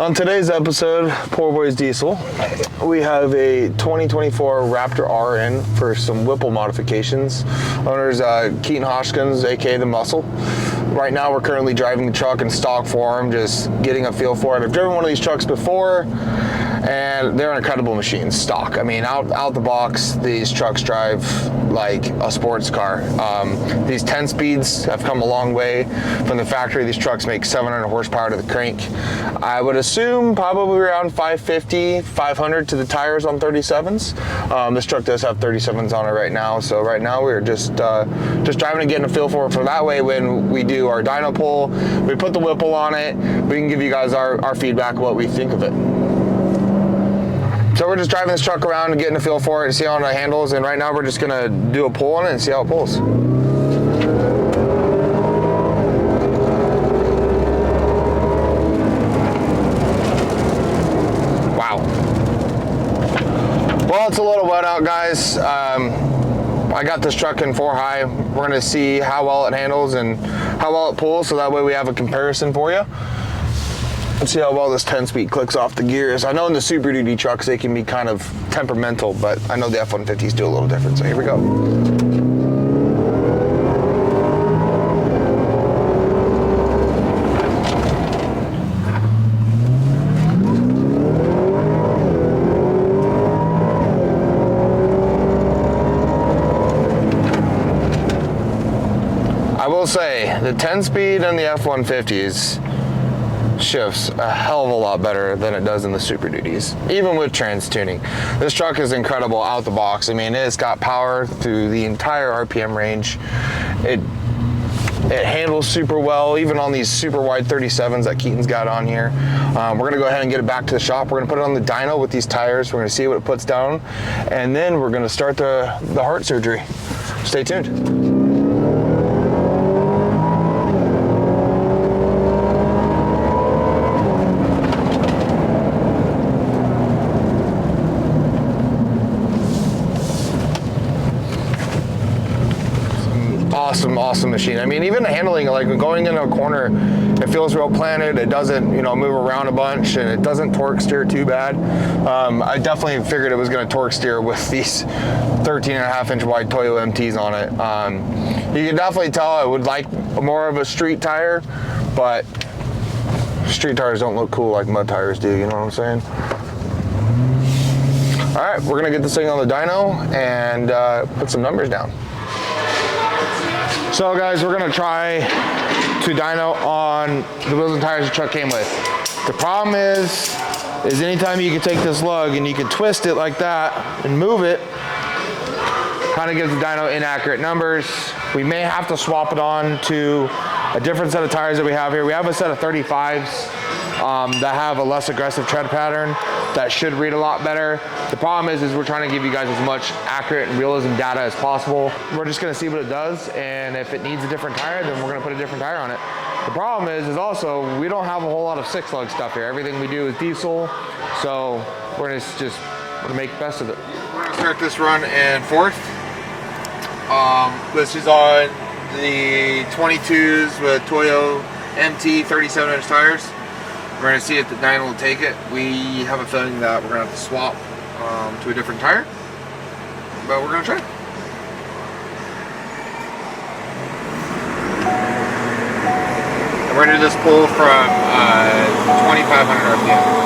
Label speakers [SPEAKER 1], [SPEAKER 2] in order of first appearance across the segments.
[SPEAKER 1] On today's episode, Poor Boys Diesel, we have a 2024 Raptor R in for some Whipple modifications. Owner's Keaton Hoskins, aka The Muscle. Right now we're currently driving the truck in stock form, just getting a feel for it. I've driven one of these trucks before, and they're an incredible machine, stock. I mean, out the box, these trucks drive like a sports car. These 10 speeds have come a long way from the factory. These trucks make 700 horsepower to the crank. I would assume probably around 550, 500 to the tires on 37s. This truck does have 37s on it right now, so right now we're just driving and getting a feel for it. For that way, when we do our dyno pull, we put the Whipple on it, we can give you guys our feedback, what we think of it. So we're just driving this truck around and getting a feel for it and see how it handles, and right now we're just gonna do a pull on it and see how it pulls. Wow. Well, it's a little wet out, guys. I got this truck in 4 high. We're gonna see how well it handles and how well it pulls, so that way we have a comparison for you. Let's see how well this 10-speed clicks off the gears. I know in the Super Duty trucks they can be kind of temperamental, but I know the F-150s do a little different, so here we go. I will say, the 10-speed and the F-150s shifts a hell of a lot better than it does in the Super Duties, even with trans tuning. This truck is incredible out the box. I mean, it's got power through the entire RPM range. It handles super well, even on these super wide 37s that Keaton's got on here. We're gonna go ahead and get it back to the shop. We're gonna put it on the dyno with these tires. We're gonna see what it puts down, and then we're gonna start the heart surgery. Stay tuned. Awesome machine. I mean, even the handling, like going into a corner, it feels real planted. It doesn't, move around a bunch, and it doesn't torque steer too bad. I definitely figured it was going to torque steer with these 13.5-inch wide Toyo MTs on it. You can definitely tell I would like more of a street tire, but street tires don't look cool like mud tires do, you know what I'm saying? All right, we're going to get this thing on the dyno and put some numbers down. So guys, we're gonna try to dyno on the wheels and tires the truck came with. The problem is anytime you can take this lug and you can twist it like that and move it, kind of gives the dyno inaccurate numbers. We may have to swap it on to a different set of tires that we have here. We have a set of 35s that have a less aggressive tread pattern that should read a lot better. The problem is we're trying to give you guys as much accurate and realism data as possible. We're just gonna see what it does, and if it needs a different tire, then we're gonna put a different tire on it. The problem is also we don't have a whole lot of 6-lug stuff here. Everything we do is diesel, so we're gonna make the best of it. We're gonna start this run in 4th. This is on the 22s with Toyo MT 37-inch tires. We're going to see if the dyno will take it. We have a feeling that we're going to have to swap to a different tire, but we're going to try. And we're going to do this pull from 2,500 RPM.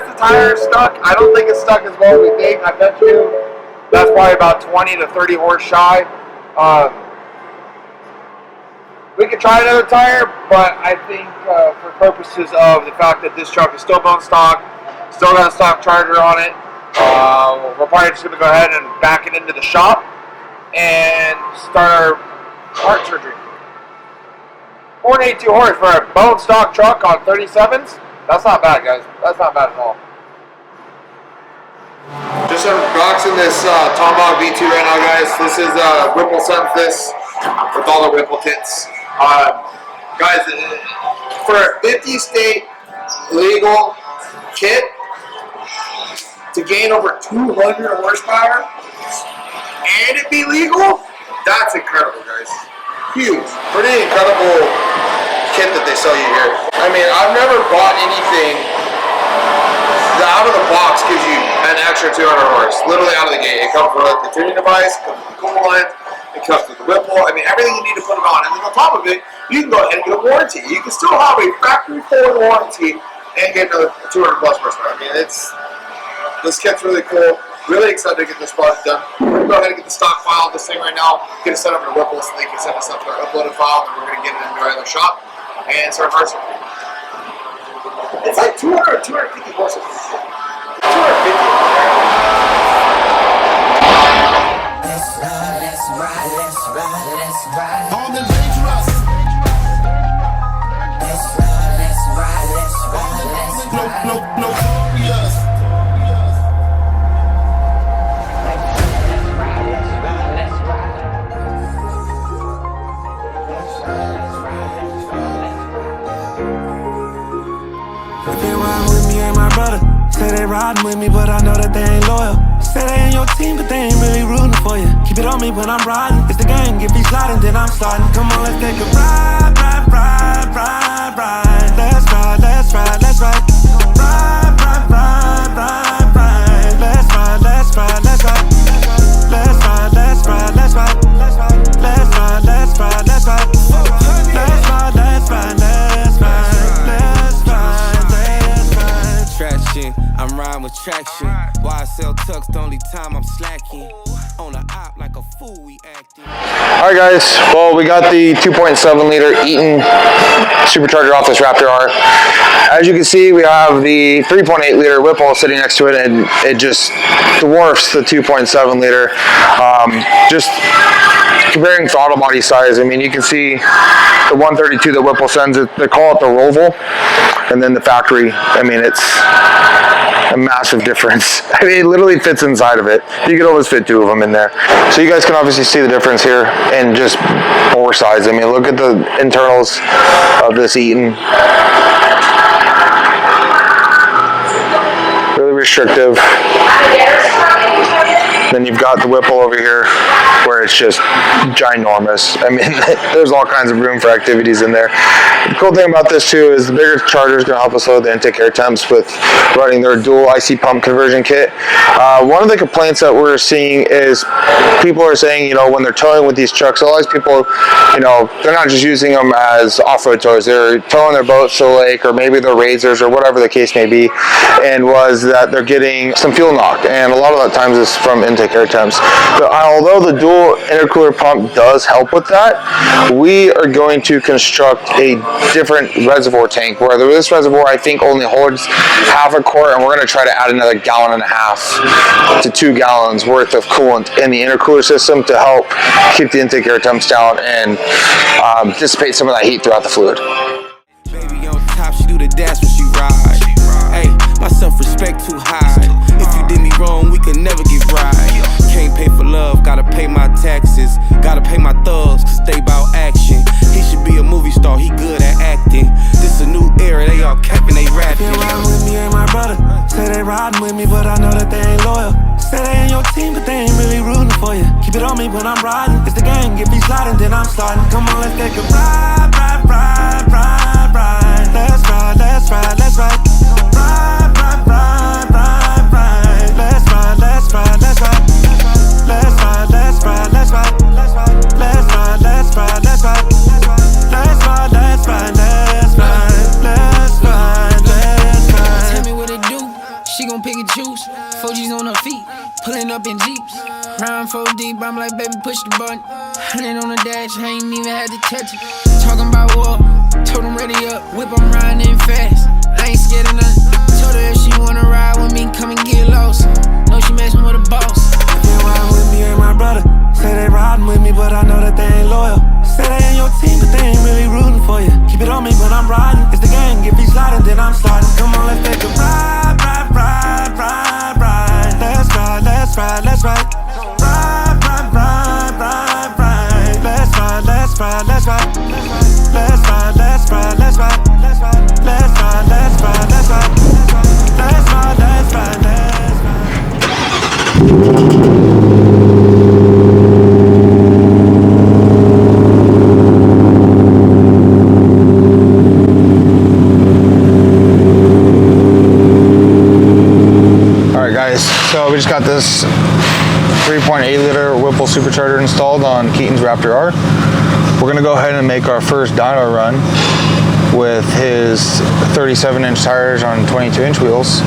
[SPEAKER 1] Yes, the tire is stuck. I don't think it's stuck as well as we think. I bet you that's probably about 20 to 30 horse shy. We could try another tire, but I think for purposes of the fact that this truck is still bone stock, still got a stock charger on it, we're probably just going to go ahead and back it into the shop and start our heart surgery. 482 horse for a bone stock truck on 37s. That's not bad, guys. That's not bad at all. Just unboxing this Tomahawk V2 right now, guys. This is Whipple sent this with all the Whipple kits. Guys, for a 50 state legal kit to gain over 200 horsepower and it be legal, that's incredible, guys. Huge. Pretty incredible kit that they sell you here. I mean, I've never bought anything that out of the box gives you an extra 200 horse. Literally out of the gate. It comes with the tuning device, it comes with the coolant, it comes with the Whipple. I mean, everything you need to put it on. And then on top of it, you can go ahead and get a warranty. You can still have a factory Ford warranty and get another 200 plus horsepower. I mean, this kit's really cool. Really excited to get this project done. We're going to go ahead and get the stock file of this thing right now, get it set up in Whipple so they can send us up their uploaded file, and we're going to get it into our other shop and start parsing. It's like 200, 250 horses. 250.
[SPEAKER 2] Let's ride.
[SPEAKER 3] On the dangerous.
[SPEAKER 2] Let's ride.
[SPEAKER 3] Notorious.
[SPEAKER 4] If they ride with me, ain't my brother. Say they riding with me, but I know that they ain't loyal. Say they in your team, but they ain't really rooting for you. Keep it on me when I'm riding. It's the game, get me sliding, then I'm starting. Come on, let's take a ride. Let's ride. Let's ride. Let's ride. I'm riding with traction. Why I sell tucks the only time I'm slacking. On the op like a fool we acting.
[SPEAKER 1] Alright guys, well we got the 2.7 liter Eaton supercharger off this Raptor R. As you can see, we have the 3.8 liter Whipple sitting next to it, and it just dwarfs the 2.7 liter. Just comparing throttle body size, I mean, you can see the 132 that Whipple sends it, they call it the Roval, and then the factory, I mean, it's a massive difference. I mean, it literally fits inside of it. You could almost fit two of them in there. So you guys can obviously see the difference here in just bore size. I mean, look at the internals of this Eaton. Really restrictive. Then you've got the Whipple over here where it's just ginormous. I mean, there's all kinds of room for activities in there. The cool thing about this too is the bigger charger is going to help us load the intake air temps with running their dual IC pump conversion kit. One of the complaints that we're seeing is people are saying, you know, when they're towing with these trucks, a lot of people, you know, they're not just using them as off-road tows, they're towing their boats to the lake, or maybe their razors, or whatever the case may be, and was that they're getting some fuel knock, and a lot of that times is from intake air temps. But although the dual intercooler pump does help with that, we are going to construct a different reservoir tank, where this reservoir I think only holds half a quart, and we're going to try to add another 1.5 gallons to 2 gallons worth of coolant in the intercooler system to help keep the intake air temps down and dissipate some of that heat throughout the fluid.
[SPEAKER 4] Baby on top, she do the dash when she ride. Hey, my self-respect too high. If you did me wrong, we could never get right. Can't pay for love, gotta pay my taxes. Gotta pay my thugs, cause they bout action. He should be a movie star, he good at acting. This a new era, they all capping, they rapping. They riding with me, ain't my brother. Say they riding with me, but I know that they ain't loyal. Say they in your team, but they ain't really rooting for you. Keep it on me when I'm riding. It's the game, get me sliding, then I'm starting. Come on, let's take a ride. Let's ride. Let's ride. Let's ride. Tell me what it do.
[SPEAKER 5] she gon' pick and choose. 4G's on her feet, pulling up in Jeeps. Round 4 deep, I'm like, baby, push the button. 100 on the dash, I ain't even had to touch it. Talking about war, told him ready up, whip, I'm riding in fast. I ain't scared of nothing. Told her if she wanna ride with me, come and get lost. Know she messing with a boss.
[SPEAKER 6] They ride with me and my brother. Say they riding with me, but I know that they ain't loyal. Say they ain't your team, but they ain't really rooting for you. Keep it on me when I'm riding. It's the game, if he's sliding, then I'm sliding. Come on, let's take a ride, ride, ride, ride, ride. Let's ride, let's ride, let's ride. Ride, ride, ride, ride, ride. Let's ride, let's ride, let's ride. Let's ride, let's ride, let's ride. Let's ride, let's ride, let's ride, let's ride. Let's ride, let's ride, let's ride.
[SPEAKER 1] So we just got this 3.8 liter Whipple Supercharger installed on Keaton's Raptor R. We're gonna go ahead and make our first dyno run with his 37-inch tires on 22-inch wheels.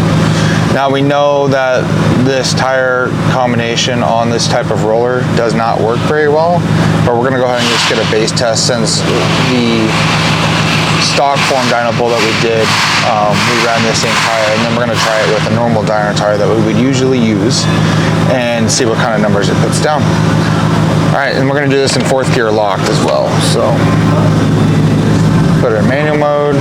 [SPEAKER 1] Now we know that this tire combination on this type of roller does not work very well, but we're gonna go ahead and just get a base test since the stock form dyno pull that we did, we ran the same tire, and then we're going to try it with a normal dyno tire that we would usually use and see what kind of numbers it puts down. Alright, and we're going to do this in 4th gear locked as well. So put it in manual mode.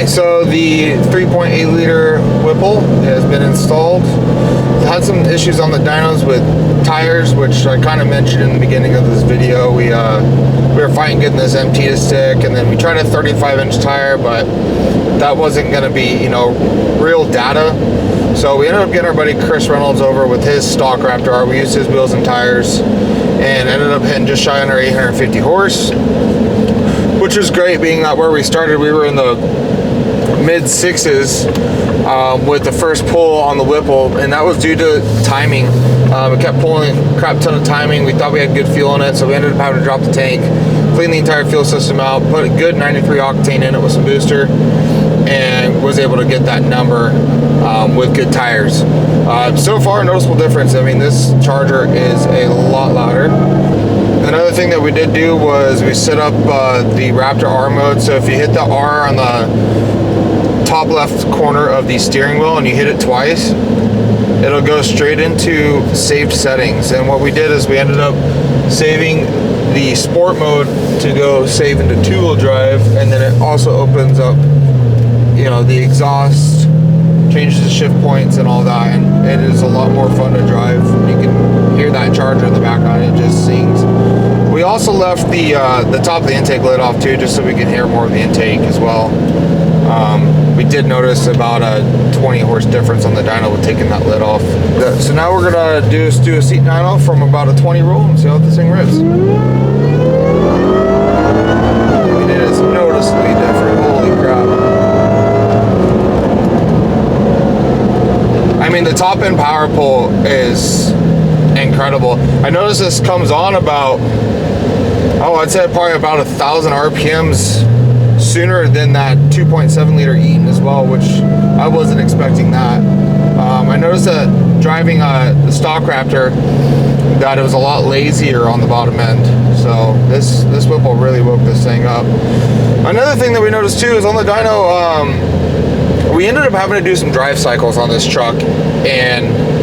[SPEAKER 1] So the 3.8 liter Whipple has been installed. Had some issues on the dynos with tires, which I kind of mentioned in the beginning of this video. We were fighting getting this MT to stick, and then we tried a 35-inch tire, but that wasn't going to be, you know, real data. So we ended up getting our buddy Chris Reynolds over with his stock Raptor R. We used his wheels and tires, and ended up hitting just shy under 850 horse, which was great, being that where we started, we were in the mid sixes with the first pull on the Whipple, and that was due to timing. It kept pulling a crap ton of timing. We thought we had good fuel in it, so we ended up having to drop the tank, clean the entire fuel system out, put a good 93 octane in it with some booster, and was able to get that number with good tires. So far, noticeable difference. I mean, this charger is a lot louder. Another thing that we did do was we set up the Raptor R mode. So if you hit the R on the top left corner of the steering wheel and you hit it twice, it'll go straight into saved settings. And what we did is we ended up saving the sport mode to go save into 2-wheel drive, and then it also opens up, you know, the exhaust, changes the shift points and all that, and it is a lot more fun to drive. You can hear that charger in the background, it just sings. We also left the top of the intake lid off too, just so we can hear more of the intake as well. We did notice about a 20 horse difference on the dyno with taking that lid off. So now we're gonna do a seat dyno from about a 20 roll and see how this thing rips. I mean, it is noticeably different, holy crap. I mean, the top end power pull is incredible. I noticed this comes on about, I'd say probably about 1,000 RPMs sooner than that 2.7 liter Eaton as well, which I wasn't expecting that. I noticed that driving the stock Raptor, that it was a lot lazier on the bottom end. So this Whipple really woke this thing up. Another thing that we noticed too is on the dyno, we ended up having to do some drive cycles on this truck, and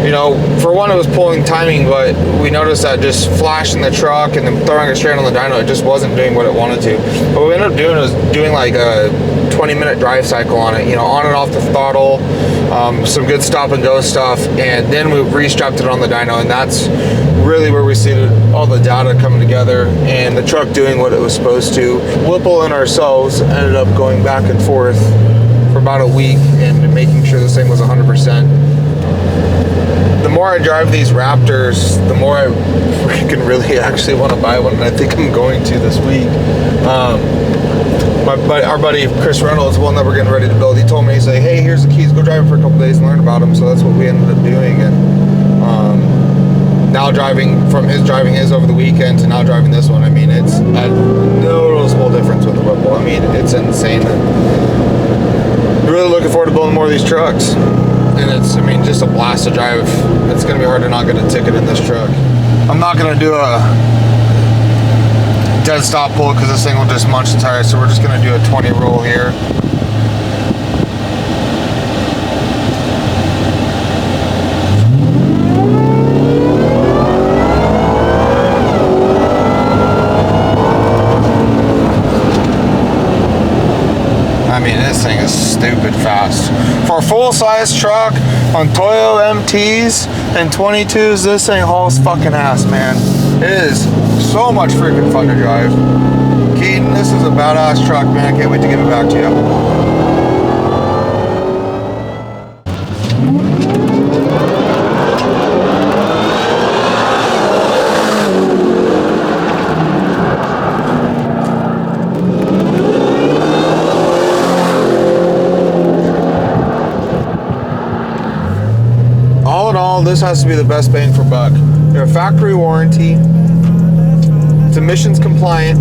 [SPEAKER 1] you know, for one, it was pulling timing, but we noticed that just flashing the truck and then throwing it straight on the dyno, it just wasn't doing what it wanted to. What we ended up doing was doing like a 20-minute drive cycle on it, you know, on and off the throttle, some good stop and go stuff, and then we restrapped it on the dyno, and that's really where we see all the data coming together and the truck doing what it was supposed to. Whipple and ourselves ended up going back and forth for about a week and making sure this thing was 100%. The more I drive these Raptors, the more I freaking really actually want to buy one, and I think I'm going to this week. Our buddy Chris Reynolds, one that we're getting ready to build, he told me, he's like, hey, here's the keys, go drive it for a couple days and learn about them. So that's what we ended up doing, and now driving his over the weekend to now driving this one, I mean, it's a noticeable difference with the Whipple. I mean, it's insane. I'm really looking forward to building more of these trucks. And it's, I mean, just a blast to drive. It's going to be hard to not get a ticket in this truck. I'm not going to do a dead stop pull because this thing will just munch the tires, so we're just going to do a 20 roll here. I mean, this thing is stupid fast. For a full-size truck on Toyo MTs and 22s, this thing hauls fucking ass, man. It is so much freaking fun to drive. Keaton, this is a badass truck, man. I can't wait to give it back to you. This has to be the best bang for buck. You have factory warranty, it's emissions compliant,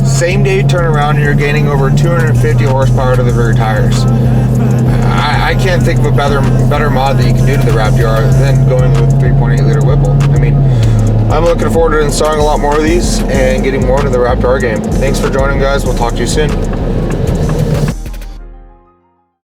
[SPEAKER 1] same day turnaround, and you're gaining over 250 horsepower to the rear tires. I can't think of a better mod that you can do to the Raptor R than going with 3.8 liter Whipple. I mean, I'm looking forward to installing a lot more of these and getting more into the Raptor R game. Thanks for joining, guys. We'll talk to you soon.